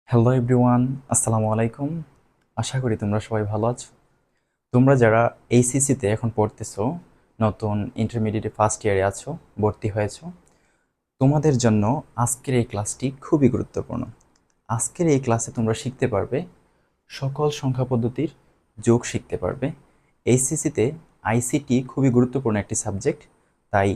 Hello everyone, আসসালামু আলাইকুম। আশা করি তোমরা সবাই ভালো আছো। তোমরা যারা এইচএসসিতে এখন পড়তেছো, নতুন ইন্টারমিডিয়েটে ফার্স্ট ইয়ারে আছো, ভর্তি হয়েছো, তোমাদের জন্য আজকের এই ক্লাসটি খুবই গুরুত্বপূর্ণ। আজকের এই ক্লাসে তোমরা শিখতে পারবে সকল সংখ্যা পদ্ধতির যোগ শিখতে পারবে। এইচএসসিতে আইসিটি খুবই গুরুত্বপূর্ণ একটি সাবজেক্ট, তাই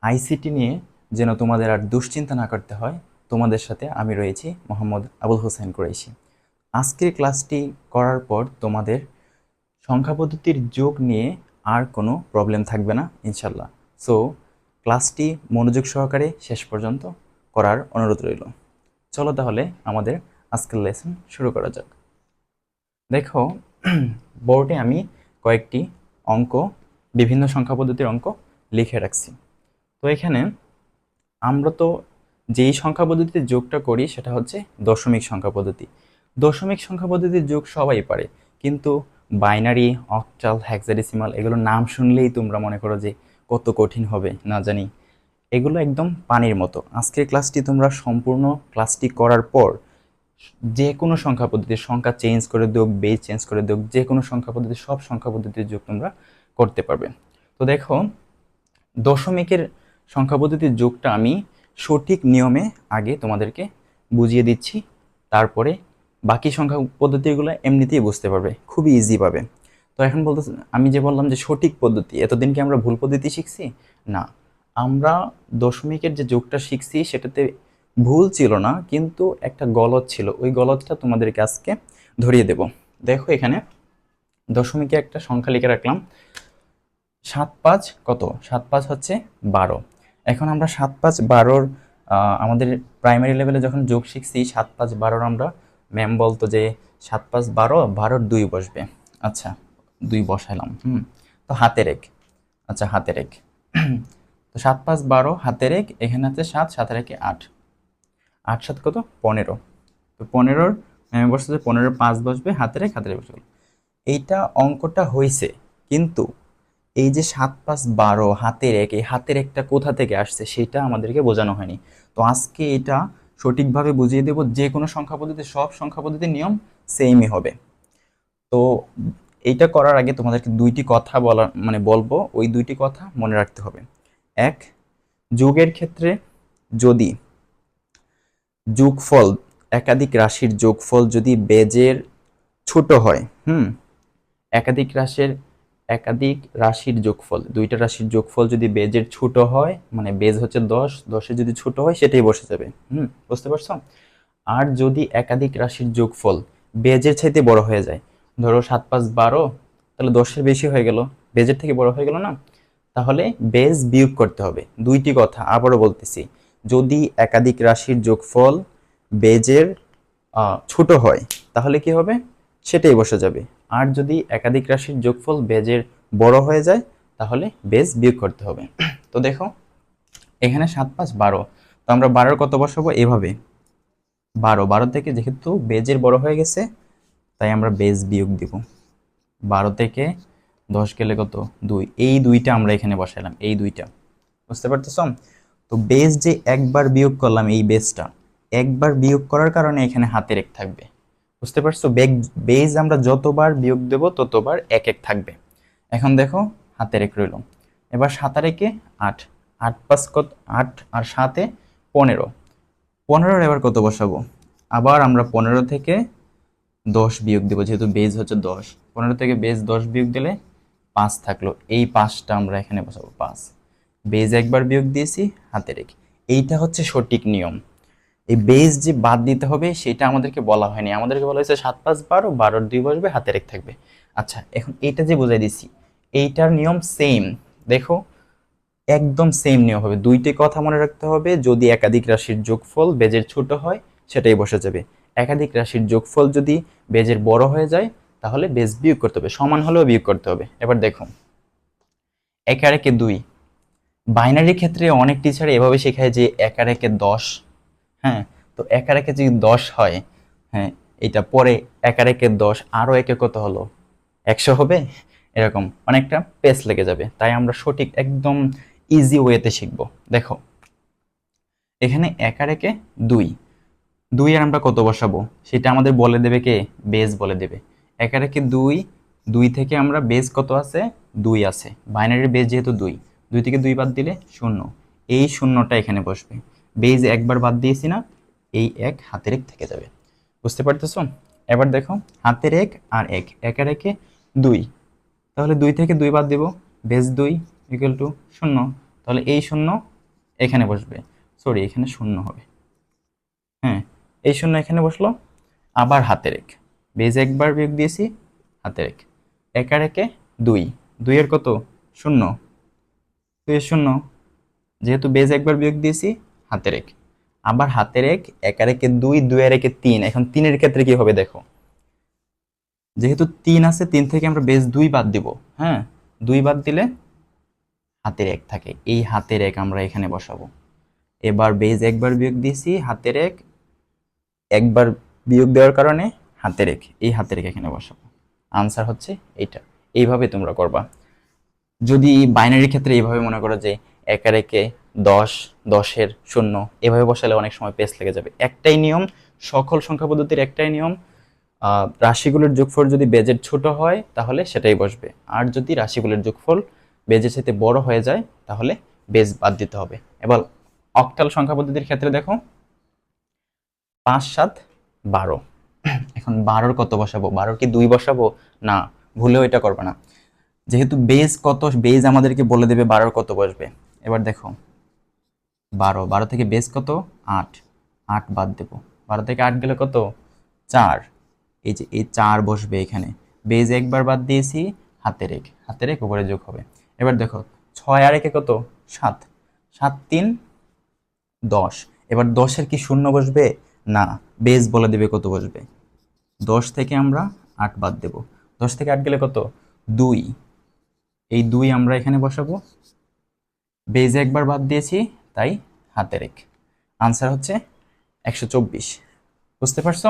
আইসিটি নিয়ে যেন তোমাদের আর দুশ্চিন্তা না করতে হয়, তোমাদের সাথে আমি রয়েছি, মোহাম্মদ আবুল হোসেন কুরাইশি। আজকের ক্লাসটি করার পর তোমাদের সংখ্যা পদ্ধতির যোগ নিয়ে আর কোনো প্রবলেম থাকবে না ইনশাল্লাহ। সো ক্লাসটি মনোযোগ সহকারে শেষ পর্যন্ত করার অনুরোধ রইল। চলো তাহলে আমাদের আজকের লেসন শুরু করা যাক। দেখো, বোর্ডে আমি কয়েকটি অঙ্ক, বিভিন্ন সংখ্যা পদ্ধতির অঙ্ক লিখে রাখছি। তো এখানে আমরা তো যেই সংখ্যা পদ্ধতিতে যোগটা করি সেটা হচ্ছে দশমিক সংখ্যা পদ্ধতি। দশমিক সংখ্যা পদ্ধতির যোগ সবাই পারে, কিন্তু বাইনারি, অক্টাল, হেক্সাডেসিমাল এগুলোর নাম শুনলেই তোমরা মনে করো যে কত কঠিন হবে না জানি। এগুলো একদম পানির মতো। আজকের ক্লাসটি তোমরা সম্পূর্ণ ক্লাসটি করার পর যে কোনো সংখ্যা পদ্ধতির সংখ্যা চেঞ্জ করে দেব, বেজ চেঞ্জ করে দেব, যে কোনো সংখ্যা পদ্ধতি, সব সংখ্যা পদ্ধতির যোগ তোমরা করতে পারবে। তো দেখো, দশমিকের সংখ্যা পদ্ধতির যোগটা আমি সঠিক নিয়মে আগে তোমাদেরকে বুঝিয়ে দিচ্ছি, তারপরে বাকি সংখ্যা পদ্ধতিগুলো এমনিতেই বুঝতে পারবে, খুবই ইজি পাবে। তো এখন বলতে, আমি যে বললাম যে সঠিক পদ্ধতি, এতদিন কি আমরা ভুল পদ্ধতি শিখছি? না, আমরা দশমিকের যে যোগটা শিখছি সেটাতে ভুল ছিল না, কিন্তু একটা গলদ ছিল। ওই গলদটা তোমাদেরকে আজকে ধরিয়ে দেব। দেখো, এখানে দশমিকে একটা সংখ্যা লিখে রাখলাম, 7 5 কত? 7 5 হচ্ছে 12। এখন আমরা 7 5 12 আমাদের প্রাইমারি লেভেলে যখন যোগ শিখছি, 7 5 12 আমরা, ম্যাম বলতো যে 7 5 12, 12 2 বসবে। আচ্ছা, 2 বসাইলাম। তো হাতের এক। আচ্ছা, হাতের এক। তো 7 5 12 হাতের এক, এখানে আছে 7, 7 একে 8, 8 7 কত? 15। তো 15-র ম্যামে বসছে যে 15 5 বসবে, হাতের এক, হাতের এক বসবে। এইটা অঙ্কটা হয়েছে, কিন্তু এই যে 7 5 12 হাতের এক, এই হাতের একটা কোথা থেকে আসছে সেটা আমাদেরকে বোঝানো হয়নি। তো আজকে এটা সঠিকভাবে বুঝিয়ে দেব। যে কোনো সংখ্যা পদ্ধতি, সব সংখ্যা পদ্ধতির নিয়ম সেমই হবে। তো এইটা করার আগে তোমাদেরকে দুইটি কথা বলা, মানে বলবো, ওই দুইটি কথা মনে রাখতে হবে। এক, যোগের ক্ষেত্রে যদি যোগফল, একাধিক রাশির যোগফল যদি বেজের ছোট হয়, একাধিক রাশির, একাধিক রাশির যোগফল, দুইটা রাশির যোগফল যদি বেজের ছোট হয়, মানে বেজ হচ্ছে 10, 10 যদি ছোট হয় সেটাই বসে যাবে। বুঝতে পারছো? আর যদি একাধিক রাশির যোগফল বেজের চাইতে বড় হয়ে যায়, ধরো 7 5 12, তাহলে 10-এর বেশি হয়ে গেল, বেজের থেকে বড় হয়ে গেল না, তাহলে বেজ বিয়োগ করতে হবে। দুইটি কথা আবারও বলতেছি, যদি একাধিক রাশির যোগফল বেজের ছোট হয় তাহলে কি হবে? সেটাই বসে যাবে। আর যদি একাধিক রাশির যোগফল বেজের বড় হয়ে যায় তাহলে বেজ বিয়োগ করতে হবে। তো দেখো, এখানে 7 5 12, তো আমরা 12-র কত বসাবো? এভাবে 12 থেকে যেহেতু বেজের বড় হয়ে গেছে, তাই আমরা বেজ বিয়োগ দিব। 12 থেকে 10 গেলে কত? 2। এই দুইটা আমরা এখানে বসাইলাম, এই দুইটা। বুঝতে পারতেছ? তো বেজ যে একবার বিয়োগ করলাম, এই বেজটা একবার বিয়োগ করার কারণে এখানে হাতের এক থাকবে। বুঝতে পারছো? বেজ আমরা যতবার বিয়োগ দেব ততবার এক এক থাকবে। এখন দেখো, হাতের এক রইল। এবার 7 আর একে 8, 8 5 কত? 8 আর 7 15। 15-র এবার কত বসাবো? আবার আমরা 15 থেকে 10 বিয়োগ দেবো, যেহেতু বেজ হচ্ছে 10। 15 থেকে বেজ 10 বিয়োগ দিলে 5 থাকলো, এই 5টা আমরা এখানে বসাবো, 5। বেজ একবার বিয়োগ দিয়েছি, হাতে রেখে। এইটা হচ্ছে সঠিক নিয়ম। এই বেজ যে বাদ দিতে হবে সেটা আমাদেরকে বলা হয়নি, আমাদেরকে বলা হয়েছে 7 5 12, 12-র 2 বসবে, হাতে রেখ থাকবে। আচ্ছা, এখন এইটা যে বোঝাই দিচ্ছি, এইটার নিয়ম সেম। দেখো, একদম সেম নিয়ম হবে। দুইটি কথা মনে রাখতে হবে, যদি একাধিক রাশির যোগফল বেজের ছোট হয় সেটাই বসে যাবে, একাধিক রাশির যোগফল যদি বেজের বড় হয়ে যায় তাহলে বেজ বিয়োগ করতে হবে, সমান হলেও বিয়োগ করতে হবে। এবার দেখো, 1 আর 1 2। বাইনারির ক্ষেত্রে অনেক টিচার এভাবে শেখায় যে 1 আর 1 10। হ্যাঁ, তো 1 আর 1 যদি 10 হয়, হ্যাঁ, এটা পরে 1 আর 1 10 আরো একে কত হলো? 100 হবে। এরকম অনেকটা পেস লেগে যাবে, তাই আমরা সঠিক একদম ইজি ওয়েতে শিখব। দেখো, এখানে 1 আর 1 2, 2 এর আমরা কত বসাবো সেটা আমাদের বলে দেবে কে? বেজ বলে দেবে। একের একে 2, 2 থেকে আমরা বেজ কত আছে? 2 আছে। বাইনারির বেজ যেহেতু 2, 2 থেকে 2 বাদ দিলে 0। এই শূন্যটা এখানে বসবে। বেজ একবার বাদ দিয়েছি না, এই এক হাতের এক থেকে যাবে। বুঝতে পারতেছো? এবার দেখো, হাতের এক আর এক, একের একে 2, তাহলে 2 থেকে 2 বাদ দিব, বেজ 2 ইকুয়াল টু 0। তাহলে এই 0 এখানে বসবে, সরি এখানে 0 হবে। হ্যাঁ, এই 0 এখানে বসলো। আবার হাতের এক, বেজ একবার বিয়োগ দিয়েছি, হাতের এক, একের একে 2, 2 এর কত? 0, 2 এর 0, যেহেতু বেজ একবার বিয়োগ দিয়েছি, হাতের এক, আবার হাতের এক, একের একে 2, 2 এর একে 3। এখন 3 এর ক্ষেত্রে কি হবে দেখো, যেহেতু 3 আছে, 3 থেকে আমরা বেজ 2 বাদ দিব। হ্যাঁ, 2 বাদ দিলে হাতের এক থাকে, এই হাতের এক আমরা এখানে বসাবো। এবার বেজ একবার বিয়োগ দিয়েছি, হাতের এক একবার বিয়োগ দেওয়ার কারণে হাতের এক, এই হাতের এক এখানে বসাবো। আনসার হচ্ছে এইটা। এইভাবে তোমরা করবা। যদি বাইনারির ক্ষেত্রে এইভাবে মনে করো যে একের একে 10, 10-এর 0, এভাবে বসালে অনেক সময় পেস লেগে যাবে। একটাই নিয়ম, সকল সংখ্যা পদ্ধতির একটাই নিয়ম, রাশিগুলোর যোগফল যদি বেজের ছোট হয় তাহলে সেটাই বসবে, আর যদি রাশিগুলোর যোগফল বেজের সাথে বড় হয়ে যায় তাহলে বেজ বাদ দিতে হবে। এবার অক্টাল সংখ্যা পদ্ধতির ক্ষেত্রে দেখো, 5, 7, 12। এখন 12-র কত বসাবো? 12-র কি 2 বসাবো? না, ভুলেও এটা করবে না। যেহেতু বেজ কত, বেজ আমাদেরকে বলে দেবে 12-র কত বসবে। এবার দেখো, 12, 12 থেকে বেজ কত? 8, 8 বাদ দেবো। 12 থেকে 8 গেলে কত? 4। এই যে এই 4 বসবে এখানে। বেজ একবার বাদ দিয়েছি, হাতের এক, হাতের এক উপরে যোগ হবে। এবার দেখো, 6 আর একে কত? 7, 7, 3, 10। এবার 10-এর কি 0 বসবে? না, বেজ বলে দেবে কত বসবে। 10 থেকে আমরা 8 বাদ দেব। 10 থেকে 8 গেলে কত? 2। এই 2 আমরা এখানে বসাবো। বেজ একবার বাদ দিয়েছি, তাই হাতের এক। আনসার হচ্ছে 124। বুঝতে পারছো?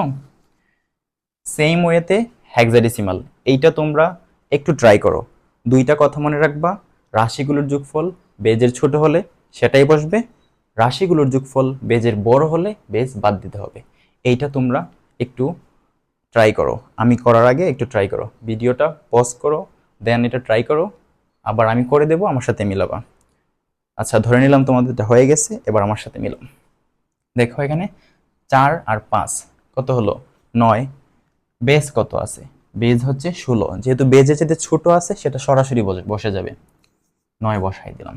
সেম ওয়েতে হেক্সাডেসিমাল, এইটা তোমরা একটু ট্রাই করো। 2টা কথা মনে রাখবা, রাশিগুলোর যোগফল বেজের ছোট হলে সেটাই বসবে, রাশিগুলোর যোগফল বেজের বড় হলে বেজ বাদ দিতে হবে। এইটা তোমরা একটু ট্রাই করো। আমি করার আগে একটু ট্রাই করো, ভিডিওটা পজ করো, দেন এটা ট্রাই করো, আবার আমি করে দেবো, আমার সাথে মিলাবা। আচ্ছা, ধরে নিলাম তোমাদেরটা হয়ে গেছে, এবার আমার সাথে মিলাম। দেখো এখানে 4 আর 5 কত হলো? 9। বেজ কত আছে? বেজ হচ্ছে 16, যেহেতু বেজের চেয়ে ছোট আছে সেটা সরাসরি বসে যাবে, 9 বসাই দিলাম।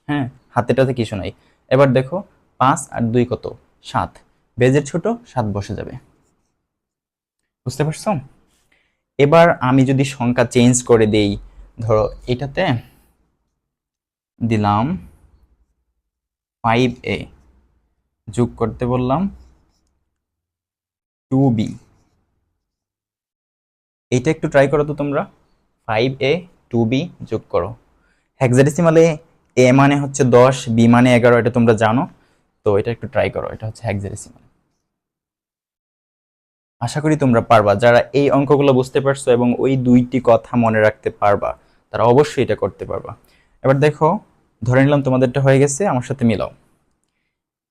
হ্যাঁ, হাতেটাতে কিছু নাই। এবার দেখো, 5 আর 2 কত? 7, বেজের ছোট, 7 বসে যাবে। বুঝতে পারছো? এবার আমি যদি সংখ্যা চেঞ্জ করে দেই, ধরো এটাতে দিলাম 5a, যোগ করতে বললাম 2b। এইটা একটু ট্রাই করো তো তোমরা, 5a 2b যোগ করো। হেক্সাডেসিমালে a মানে হচ্ছে 10, b মানে 11, এটা তোমরা জানো। তো এটা একটু ট্রাই করো, এটা হচ্ছে হেক্সাডেসিমাল। আশা করি তোমরা পারবা। যারা এই অঙ্কগুলো বুঝতে পারছো এবং ওই 2টি কথা মনে রাখতে পারবা, তারা অবশ্যই এটা করতে পারবা। এবার দেখো, ধরে নিলাম তোমাদেরটা হয়ে গেছে, আমার সাথে মিলাও।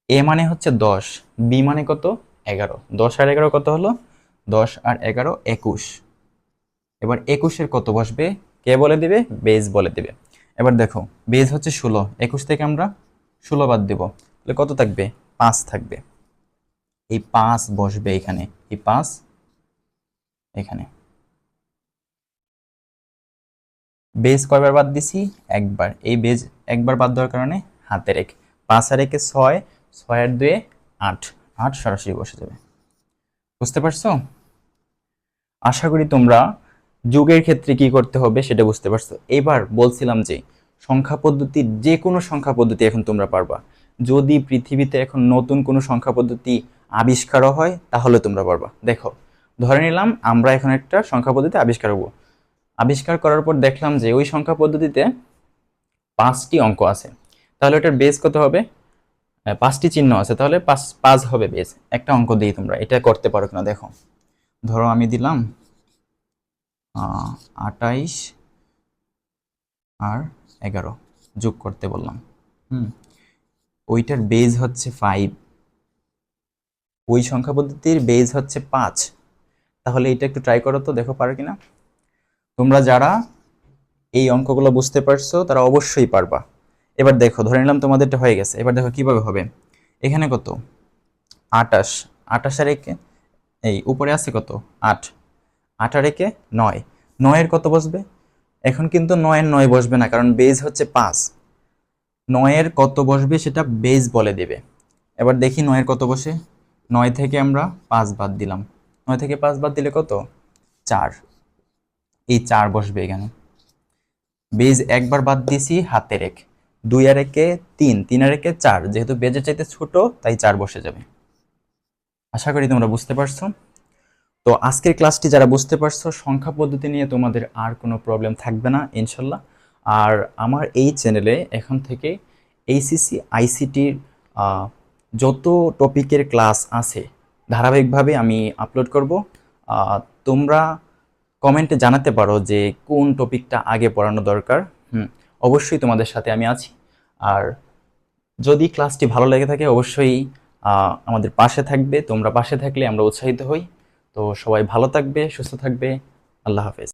এ মানে হচ্ছে 10, বি মানে কত? 11। 10 আর 11 কত হলো? 10 আর 11 21। এবার 21-এর কত বসবে কে বলে দিবে? বেজ বলে দিবে। এবার দেখো, বেজ হচ্ছে 16, 21 থেকে আমরা 16 বাদ দিব, তাহলে কত থাকবে? 5 থাকবে। এই 5 বসবে এখানে, এই 5 এখানে। বেজ কয়বার বাদ দিছি? একবার। এই বেজ একবার বাদ দেওয়ার কারণে হাতের এক, 5 আর 1 6, 6 আর 2 8, 8 সরাসরি বসে যাবে। বুঝতে পারছো? আশা করি তোমরা যোগের ক্ষেত্রে কি করতে হবে সেটা বুঝতে পারছো। এবার বলছিলাম যে সংখ্যা পদ্ধতির যে কোনো সংখ্যা পদ্ধতি এখন তোমরা পারবা। যদি পৃথিবীতে এখন নতুন কোনো সংখ্যা পদ্ধতি আবিষ্কারও হয় তাহলে তোমরা পারবা। দেখো, ধরে নিলাম আমরা এখন একটা সংখ্যা পদ্ধতি আবিষ্কার করব। আবিষ্কার করার পর দেখলাম যে ওই সংখ্যা পদ্ধতিতে 5টি অঙ্ক আছে, তাহলে ওটার বেস কত হবে? 5টি চিহ্ন আছে, তাহলে 5 5 হবে বেস। একটা অঙ্ক দিই, তোমরা এটা করতে পারো কিনা দেখো। ধরো আমি দিলাম 28 আর 11 যোগ করতে বললাম। ওইটার বেজ হচ্ছে 5, ওই সংখ্যা পদ্ধতির বেজ হচ্ছে 5। তাহলে এটা একটু ট্রাই করো তো, দেখো পারো কিনা। তোমরা যারা এই অঙ্কগুলো বুঝতে পারছো তারা অবশ্যই পারবা। এবার দেখো, ধরে নিলাম তোমাদেরটা হয়ে গেছে। এবার দেখো কিভাবে হবে। এখানে কত, 28, 28 আর একে এই উপরে আছে কত, 8, 8 আর একে 9, 9 এর কত বসবে। এখন কিন্তু 9 এর 9 বসবে না, কারণ বেজ হচ্ছে 5। 9 এর কত বসবে সেটা বেজ বলে দেবে। এবার দেখি 9 এর কত বসে। 9 থেকে আমরা 5 বাদ দিলাম। 9 থেকে 5 বাদ দিলে কত, 4। এই 4 বসবে এখানে। বেজ একবার বাদ দিয়েছি, হাতের এক। 2 আর একে 3, 3 আর একে 4, যেহেতু বেজের চাইতে ছোট তাই 4 বসে যাবে। আশা করি তোমরা বুঝতে পারছো। তো আজকের ক্লাসটি যারা বুঝতে পারছো, সংখ্যা পদ্ধতি নিয়ে তোমাদের আর কোনো প্রবলেম থাকবে না ইনশাল্লাহ। আর আমার এই চ্যানেলে এখন থেকে এইচএসসি আইসিটির যত টপিকের ক্লাস আছে ধারাবাহিকভাবে আমি আপলোড করব। তোমরা কমেন্টে জানাতে পারো যে কোন টপিকটা আগে পড়ানো দরকার। অবশ্যই তোমাদের সাথে আমি আছি। আর যদি ক্লাসটি ভালো লেগে থাকে অবশ্যই আমাদের পাশে থাকবে। তোমরা পাশে থাকলে আমরা উৎসাহিত হই। তো সবাই ভালো থাকবে, সুস্থ থাকবে। আল্লাহ হাফেজ।